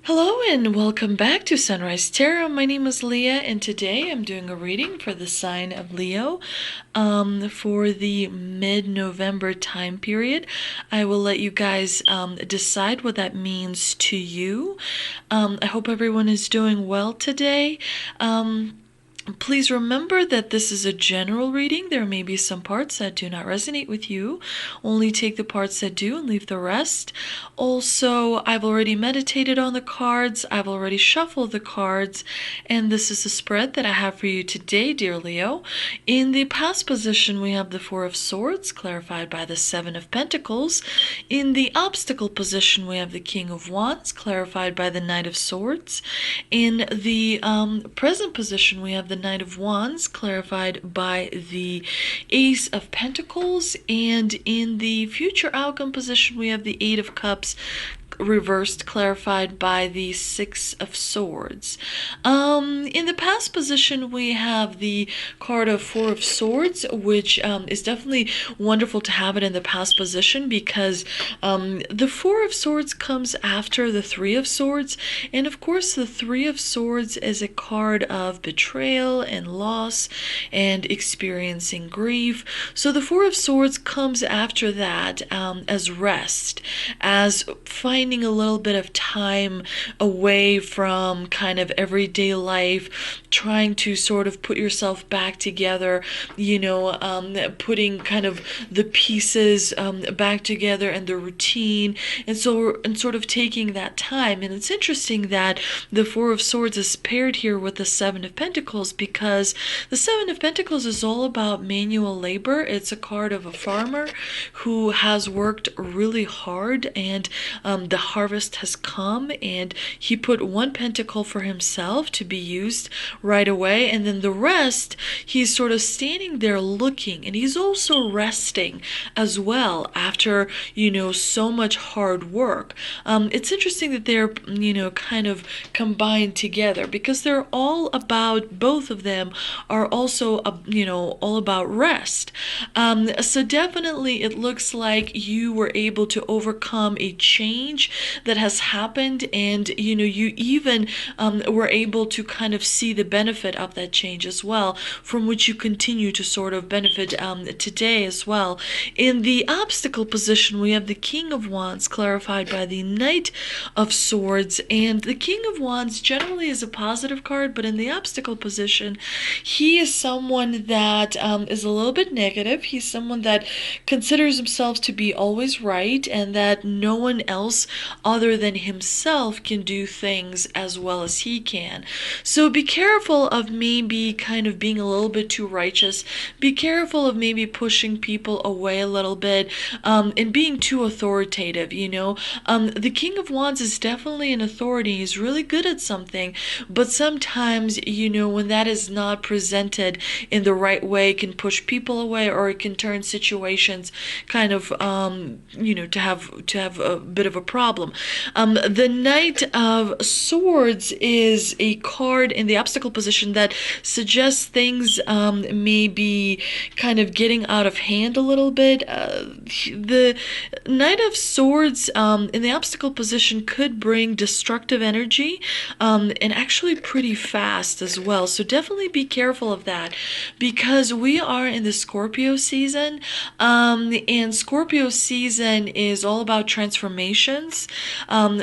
Hello and welcome back to Sunrise Tarot. My name is Leah and today I'm doing a reading for the sign of Leo for the mid-November time period. I will let you guys decide what that means to you. I hope everyone is doing well today. Please remember that this is a general reading. There may be some parts that do not resonate with you. Only take the parts that do and leave the rest. Also, I've already meditated on the cards. I've already shuffled the cards. And this is the spread that I have for you today, dear Leo. In the past position, we have the Four of Swords, clarified by the Seven of Pentacles. In the obstacle position, we have the King of Wands, clarified by the Knight of Swords. In the present position, we have the Knight of Wands, clarified by the Ace of Pentacles, and in the future outcome position, we have the Eight of Cups, reversed, clarified by the Six of Swords. In the past position, we have the card of Four of Swords, which is definitely wonderful to have it in the past position because the Four of Swords comes after the Three of Swords, and of course the Three of Swords is a card of betrayal and loss and experiencing grief. So the Four of Swords comes after that as rest, as finding a little bit of time away from kind of everyday life, trying to sort of put yourself back together, putting kind of the pieces back together and the routine, and sort of taking that time. And it's interesting that the Four of Swords is paired here with the Seven of Pentacles because the Seven of Pentacles is all about manual labor. It's a card of a farmer who has worked really hard, and the harvest has come, and he put one pentacle for himself to be used right away, and then the rest he's sort of standing there looking, and he's also resting as well after so much hard work. It's interesting that they're kind of combined together because they're all about, both of them are also all about rest. So definitely it looks like you were able to overcome a change that has happened, and you even were able to kind of see the benefit of that change as well, from which you continue to sort of benefit today as well. In the obstacle position, we have the King of Wands, clarified by the Knight of Swords, and the King of Wands generally is a positive card, but in the obstacle position, he is someone that is a little bit negative. He's someone that considers himself to be always right, and that no one else other than himself can do things as well as he can. So be careful of maybe kind of being a little bit too righteous. Be careful of maybe pushing people away a little bit, and being too authoritative. The King of Wands is definitely an authority. He's really good at something, but sometimes when that is not presented in the right way, it can push people away, or it can turn situations kind of to have a bit of a problem. The Knight of Swords is a card in the obstacle position that suggests things may be kind of getting out of hand a little bit. The Knight of Swords in the obstacle position could bring destructive energy, and actually pretty fast as well. So definitely be careful of that, because we are in the Scorpio season, and Scorpio season is all about transformations.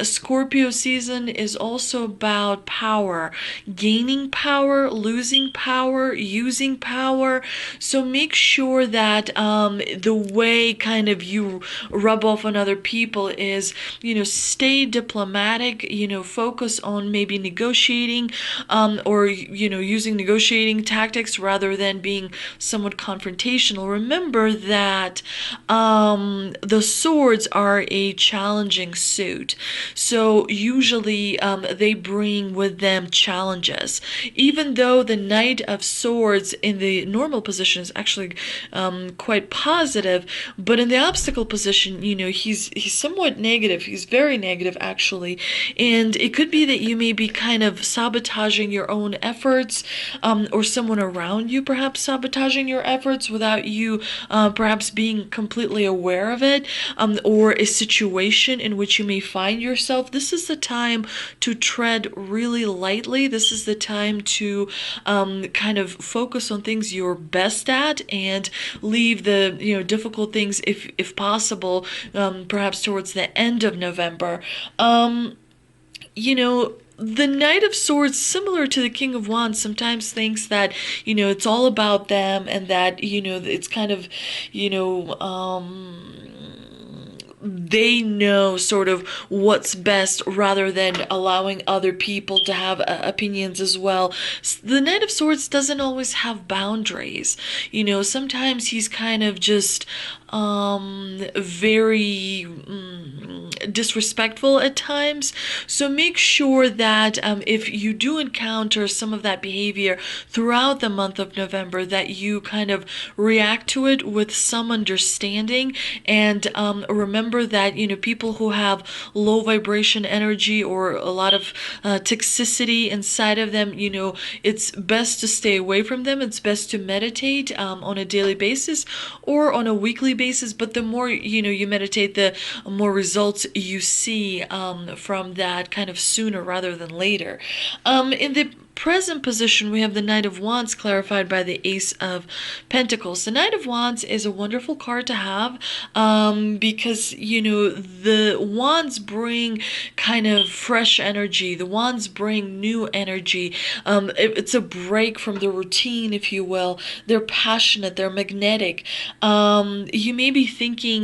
Scorpio season is also about power, gaining power, losing power, using power. So make sure that the way kind of you rub off on other people is, stay diplomatic, focus on maybe negotiating, or, using negotiating tactics rather than being somewhat confrontational. Remember that the swords are a challenging suit. So usually they bring with them challenges. even though the Knight of Swords in the normal position is actually quite positive, but in the obstacle position, he's somewhat negative. He's very negative, actually. And it could be that you may be kind of sabotaging your own efforts, or someone around you perhaps sabotaging your efforts without you perhaps being completely aware of it, or a situation in which you may find yourself. This is the time to tread really lightly. This is the time to kind of focus on things you're best at and leave the difficult things, if possible, perhaps towards the end of November. The Knight of Swords, similar to the King of Wands, sometimes thinks that, it's all about them, and that, it's kind of, they know sort of what's best, rather than allowing other people to have opinions as well. The Knight of Swords doesn't always have boundaries. Sometimes he's kind of just very disrespectful at times. So make sure that if you do encounter some of that behavior throughout the month of November, that you kind of react to it with some understanding, and remember that people who have low vibration energy, or a lot of toxicity inside of them, it's best to stay away from them. It's best to meditate on a daily basis or on a weekly basis, but the more you meditate, the more results you see from that, kind of sooner rather than later. In the present position, we have the Knight of Wands clarified by the Ace of Pentacles. The Knight of Wands is a wonderful card to have, because the wands bring kind of fresh energy. The wands bring new energy. It's a break from the routine, if you will. They're passionate, they're magnetic. You may be thinking,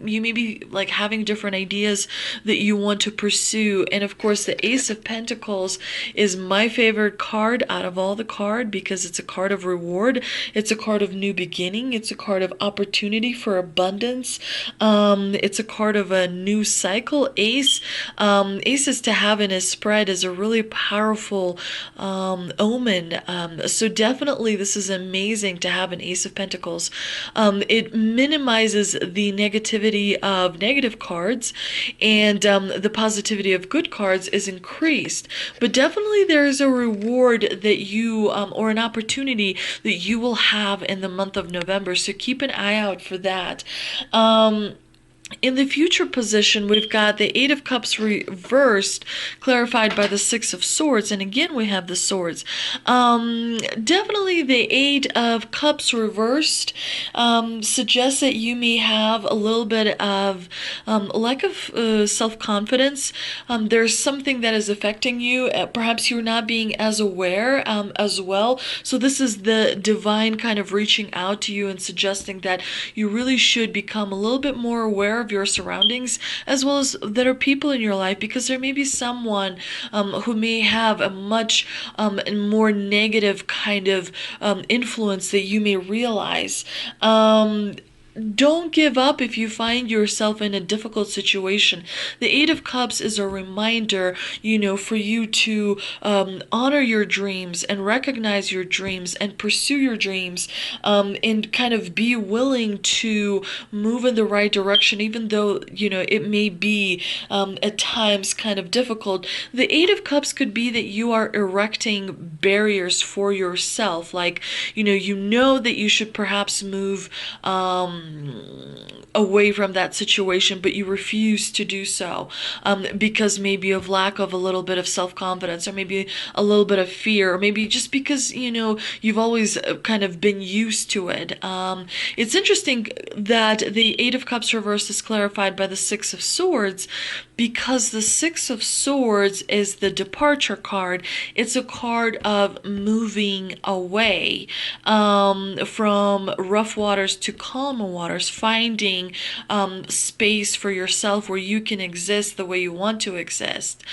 you may be like having different ideas that you want to pursue, and of course the Ace of Pentacles is my favorite card out of all the card, because it's a card of reward. It's a card of new beginning. It's a card of opportunity for abundance. It's a card of a new cycle. Aces to have in a spread is a really powerful omen. So definitely this is amazing to have an Ace of Pentacles. It minimizes the negativity of negative cards, and the positivity of good cards is increased. But definitely there is a reward that you, or an opportunity that you will have in the month of November. So keep an eye out for that. In the future position, we've got the Eight of Cups reversed, clarified by the Six of Swords, and again we have the Swords. Definitely the Eight of Cups reversed suggests that you may have a little bit of lack of self-confidence. There's something that is affecting you. Perhaps you're not being as aware as well. So this is the divine kind of reaching out to you and suggesting that you really should become a little bit more aware of your surroundings, as well as there are people in your life, because there may be someone who may have a much more negative kind of influence that you may realize. Don't give up if you find yourself in a difficult situation. The Eight of Cups is a reminder, for you to honor your dreams and recognize your dreams and pursue your dreams, and kind of be willing to move in the right direction, even though, it may be at times kind of difficult. The Eight of Cups could be that you are erecting barriers for yourself. Like, you know that you should perhaps move away from that situation, but you refuse to do so because maybe of lack of a little bit of self-confidence, or maybe a little bit of fear, or maybe just because you've always kind of been used to it. It's interesting that the Eight of Cups reversed is clarified by the Six of Swords, because the Six of Swords is the departure card. It's a card of moving away from rough waters to calmer waters, finding space for yourself where you can exist the way you want to exist.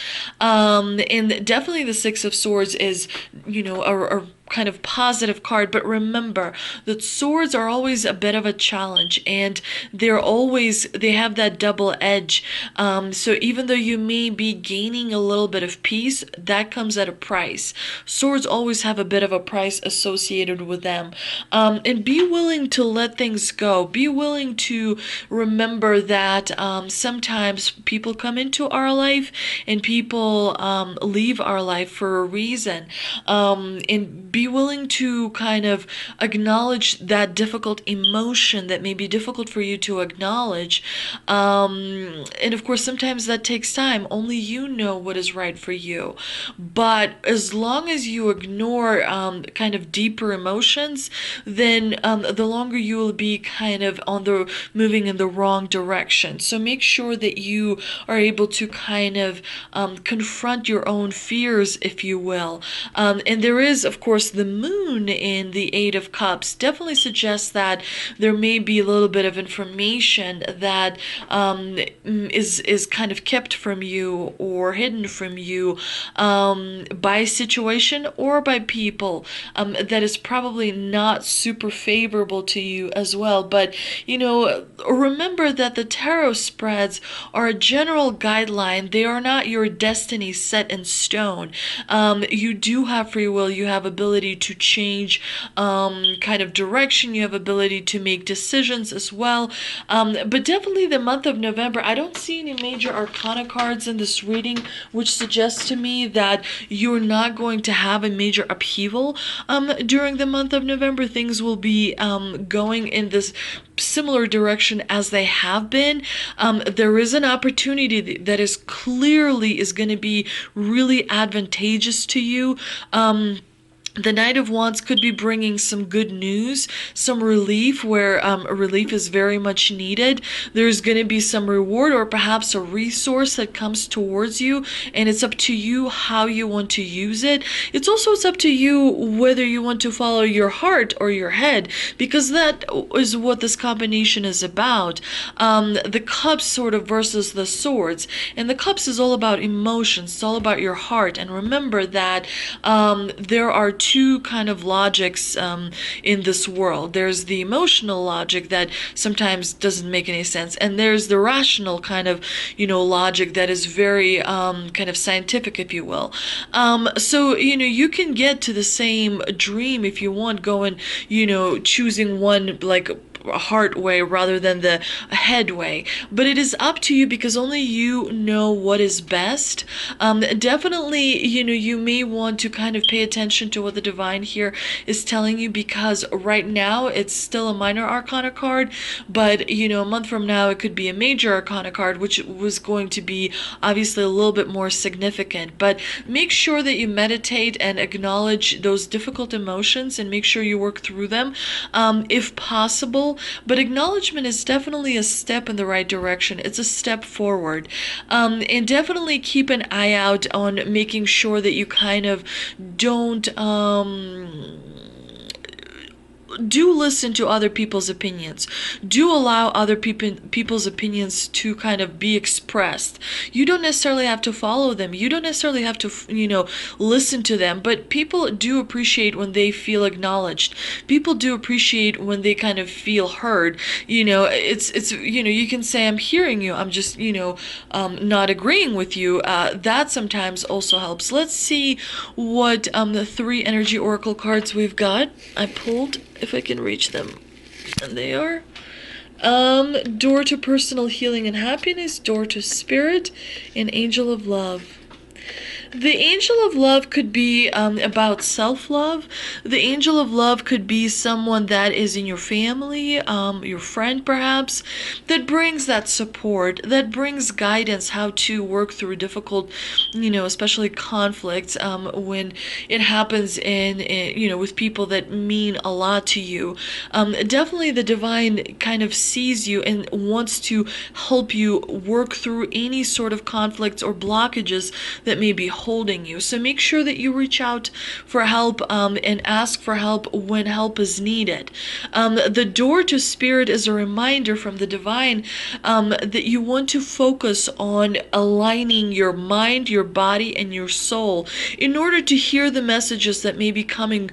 And definitely the Six of Swords is, a kind of positive card, but remember that swords are always a bit of a challenge, and they have that double edge. So even though you may be gaining a little bit of peace, that comes at a price. Swords always have a bit of a price associated with them. And be willing to let things go. Be willing to remember that sometimes people come into our life and people leave our life for a reason. And be willing to kind of acknowledge that difficult emotion that may be difficult for you to acknowledge. And of course, sometimes that takes time. Only you know what is right for you. But as long as you ignore kind of deeper emotions, then the longer you will be kind of moving in the wrong direction. So make sure that you are able to kind of confront your own fears, if you will. And there is, of course, the moon in the Eight of Cups definitely suggests that there may be a little bit of information that is kind of kept from you or hidden from you by situation or by people that is probably not super favorable to you as well. But, remember that the tarot spreads are a general guideline. They are not your destiny set in stone. You do have free will. You have ability to change kind of direction. You have ability to make decisions as well. But definitely the month of November, I don't see any major arcana cards in this reading, which suggests to me that you're not going to have a major upheaval during the month of November. Things will be going in this similar direction as they have been. There is an opportunity that is going to be really advantageous to you. The Knight of Wands could be bringing some good news, some relief where relief is very much needed. There's going to be some reward or perhaps a resource that comes towards you, and it's up to you how you want to use it. It's up to you whether you want to follow your heart or your head, because that is what this combination is about. The Cups sort of versus the Swords, and the Cups is all about emotions. It's all about your heart. And remember that there are two kind of logics in this world. There's the emotional logic that sometimes doesn't make any sense, and there's the rational kind of logic that is very kind of scientific, if you will. So you can get to the same dream if you want, going choosing one like a heart way rather than the head way, but it is up to you, because only you know what is best. Definitely you may want to kind of pay attention to what the divine here is telling you, because right now it's still a minor arcana card, but a month from now it could be a major arcana card, which was going to be obviously a little bit more significant. But make sure that you meditate and acknowledge those difficult emotions and make sure you work through them if possible. But acknowledgement is definitely a step in the right direction. It's a step forward. And definitely keep an eye out on making sure that you kind of don't do listen to other people's opinions. Do allow other people's opinions to kind of be expressed. You don't necessarily have to follow them. You don't necessarily have to, listen to them. But people do appreciate when they feel acknowledged. People do appreciate when they kind of feel heard. It's you can say, I'm hearing you. I'm just, not agreeing with you. That sometimes also helps. Let's see what the 3 energy oracle cards we've got. I pulled, if I can reach them, and they are door to personal healing and happiness, door to spirit, and angel of love. The angel of love could be about self-love. The angel of love could be someone that is in your family, your friend perhaps, that brings that support, that brings guidance how to work through difficult, especially conflicts when it happens with people that mean a lot to you. Definitely the divine kind of sees you and wants to help you work through any sort of conflicts or blockages that may be withholding you. So make sure that you reach out for help and ask for help when help is needed. The door to spirit is a reminder from the divine that you want to focus on aligning your mind, your body, and your soul in order to hear the messages that may be coming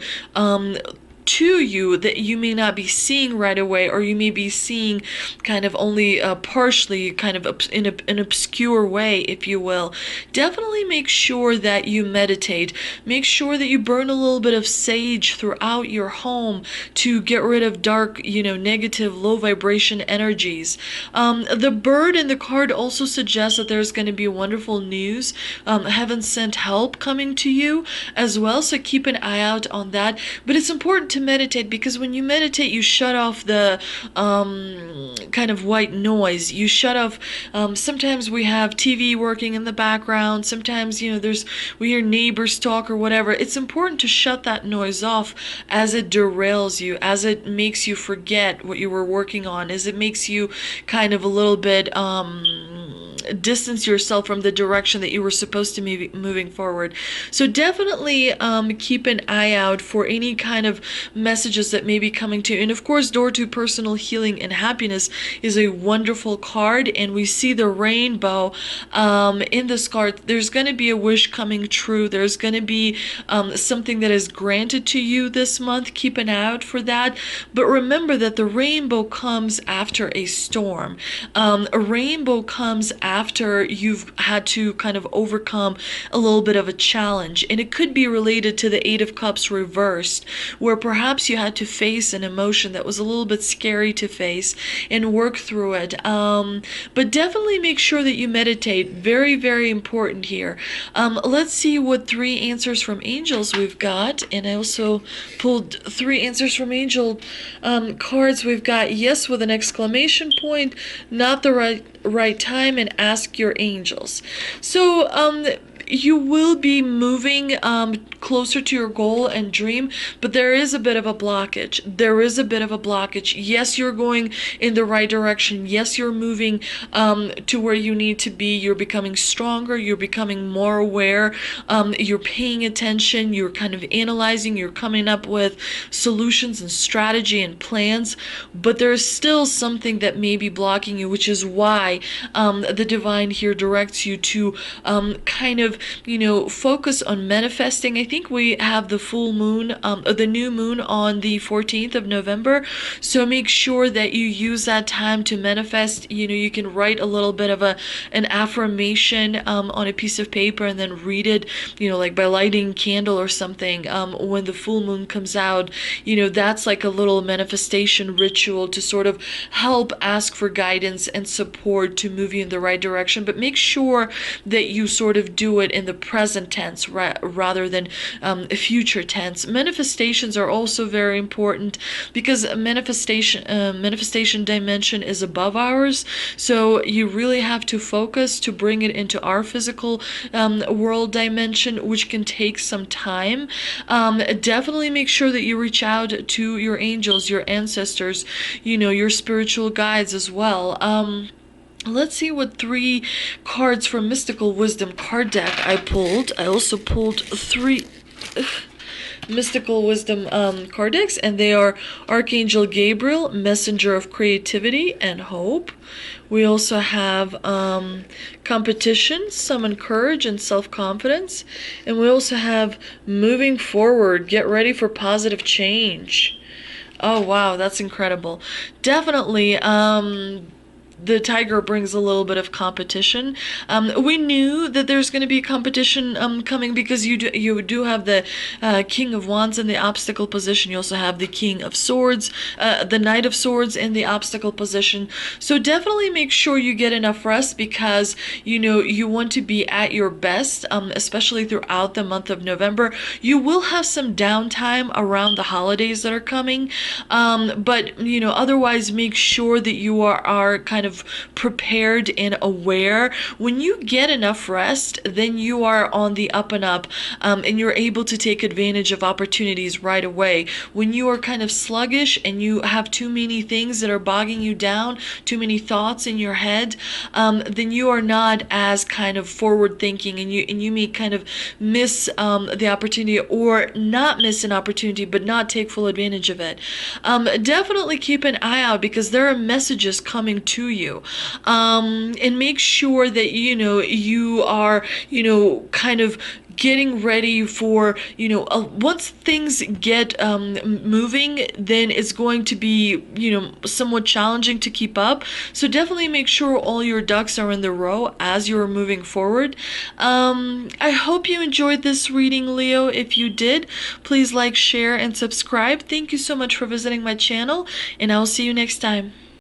to you that you may not be seeing right away, or you may be seeing kind of only partially, kind of in an obscure way, if you will. Definitely make sure that you meditate. Make sure that you burn a little bit of sage throughout your home to get rid of dark, negative, low vibration energies. The bird in the card also suggests that there's going to be wonderful news, heaven sent help coming to you as well, so keep an eye out on that. But it's important to meditate, because when you meditate, you shut off the kind of white noise. You shut off, sometimes we have TV working in the background, sometimes we hear neighbors talk or whatever. It's important to shut that noise off as it derails you, as it makes you forget what you were working on, as it makes you kind of a little bit distance yourself from the direction that you were supposed to be moving forward. So definitely keep an eye out for any kind of messages that may be coming to you. And of course, door to personal healing and happiness is a wonderful card, and we see the rainbow in this card. There's going to be a wish coming true. There's going to be something that is granted to you this month. Keep an eye out for that. But remember that the rainbow comes after a storm. A rainbow comes after you've had to kind of overcome a little bit of a challenge, and it could be related to the Eight of Cups reversed, where perhaps you had to face an emotion that was a little bit scary to face and work through it. But definitely make sure that you meditate. Very, very important here. Let's see what 3 answers from angels we've got. And I also pulled 3 answers from angel cards. We've got yes with an exclamation point, not the right time, and ask your angels. So you will be moving closer to your goal and dream, but there is a bit of a blockage. Yes, you're going in the right direction. Yes, you're moving to where you need to be. You're becoming stronger. You're becoming more aware. You're paying attention. You're kind of analyzing. You're coming up with solutions and strategy and plans, but there's still something that may be blocking you, which is why the divine here directs you to kind of focus on manifesting. I think we have the full moon, the new moon on the 14th of November. So make sure that you use that time to manifest. You can write a little bit of an affirmation on a piece of paper and then read it, like by lighting a candle or something. When the full moon comes out, that's like a little manifestation ritual to sort of help ask for guidance and support to move you in the right direction. But make sure that you sort of do it in the present tense rather than future tense. Manifestations are also very important, because manifestation dimension is above ours, so you really have to focus to bring it into our physical world dimension, which can take some time. Definitely make sure that you reach out to your angels, your ancestors, your spiritual guides as well. Let's see what 3 cards from Mystical Wisdom card deck I pulled. I also pulled 3 Mystical Wisdom card decks, and they are Archangel Gabriel, Messenger of Creativity and Hope. We also have Competition, Summon Courage and Self-Confidence. And we also have Moving Forward, Get Ready for Positive Change. Oh, wow, that's incredible. Definitely, the tiger brings a little bit of competition. We knew that there's going to be competition coming, because you do have the King of Wands in the obstacle position. You also have the King of Swords, the Knight of Swords in the obstacle position. So definitely make sure you get enough rest, because you want to be at your best, especially throughout the month of November. You will have some downtime around the holidays that are coming, but otherwise make sure that you are kind of of prepared and aware. When you get enough rest, then you are on the up and up, and you're able to take advantage of opportunities right away. When you are kind of sluggish and you have too many things that are bogging you down, too many thoughts in your head, then you are not as kind of forward thinking, and you may kind of miss the opportunity, or not miss an opportunity but not take full advantage of it. Definitely keep an eye out, because there are messages coming to you, and make sure that you are kind of getting ready for, once things get moving, then it's going to be, somewhat challenging to keep up. So definitely make sure all your ducks are in the row as you're moving forward. I hope you enjoyed this reading, Leo. If you did, please like, share, and subscribe. Thank you so much for visiting my channel, and I'll see you next time.